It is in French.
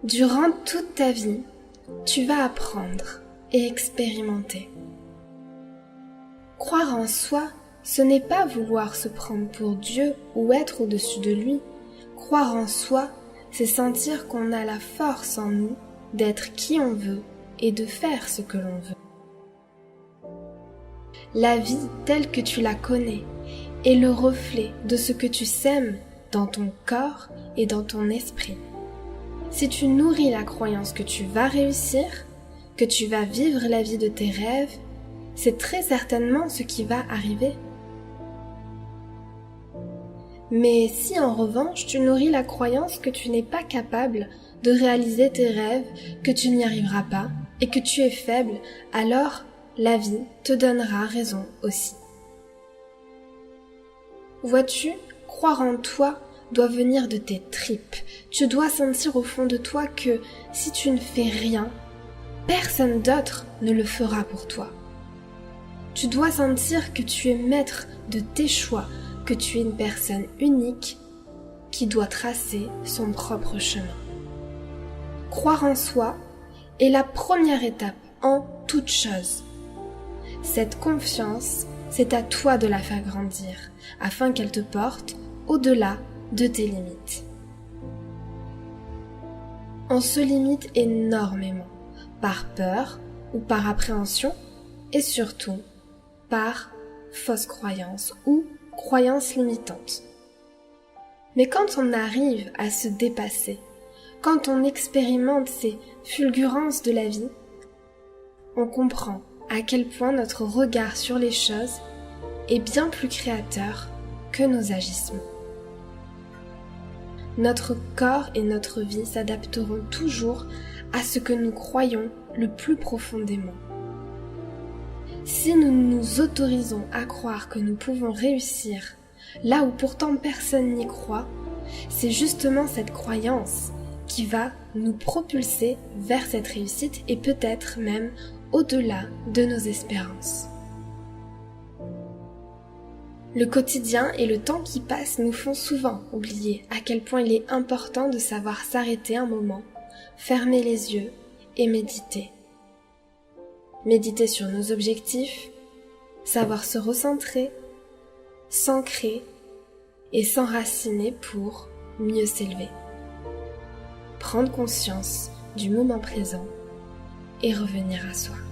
Durant toute ta vie, tu vas apprendre et expérimenter. Croire en soi, ce n'est pas vouloir se prendre pour Dieu ou être au-dessus de lui. Croire en soi, c'est sentir qu'on a la force en nous d'être qui on veut et de faire ce que l'on veut. La vie telle que tu la connais est le reflet de ce que tu sèmes dans ton corps et dans ton esprit. Si tu nourris la croyance que tu vas réussir, que tu vas vivre la vie de tes rêves, c'est très certainement ce qui va arriver. Mais si en revanche tu nourris la croyance que tu n'es pas capable de réaliser tes rêves, que tu n'y arriveras pas et que tu es faible, alors la vie te donnera raison aussi. Vois-tu, croire en toi doit venir de tes tripes. Tu dois sentir au fond de toi que si tu ne fais rien, personne d'autre ne le fera pour toi. Tu dois sentir que tu es maître de tes choix, que tu es une personne unique qui doit tracer son propre chemin. Croire en soi est la première étape en toute chose. Cette confiance, c'est à toi de la faire grandir, afin qu'elle te porte au-delà de tes limites. On se limite énormément, par peur ou par appréhension, et surtout par fausse croyance ou croyance limitante. Mais quand on arrive à se dépasser, quand on expérimente ces fulgurances de la vie, on comprend à quel point notre regard sur les choses est bien plus créateur que nos agissements. Notre corps et notre vie s'adapteront toujours à ce que nous croyons le plus profondément. Si nous nous autorisons à croire que nous pouvons réussir là où pourtant personne n'y croit, c'est justement cette croyance qui va nous propulser vers cette réussite et peut-être même au-delà de nos espérances. Le quotidien et le temps qui passe nous font souvent oublier à quel point il est important de savoir s'arrêter un moment, fermer les yeux et méditer. Méditer sur nos objectifs, savoir se recentrer, s'ancrer et s'enraciner pour mieux s'élever. Prendre conscience du moment présent et revenir à soi.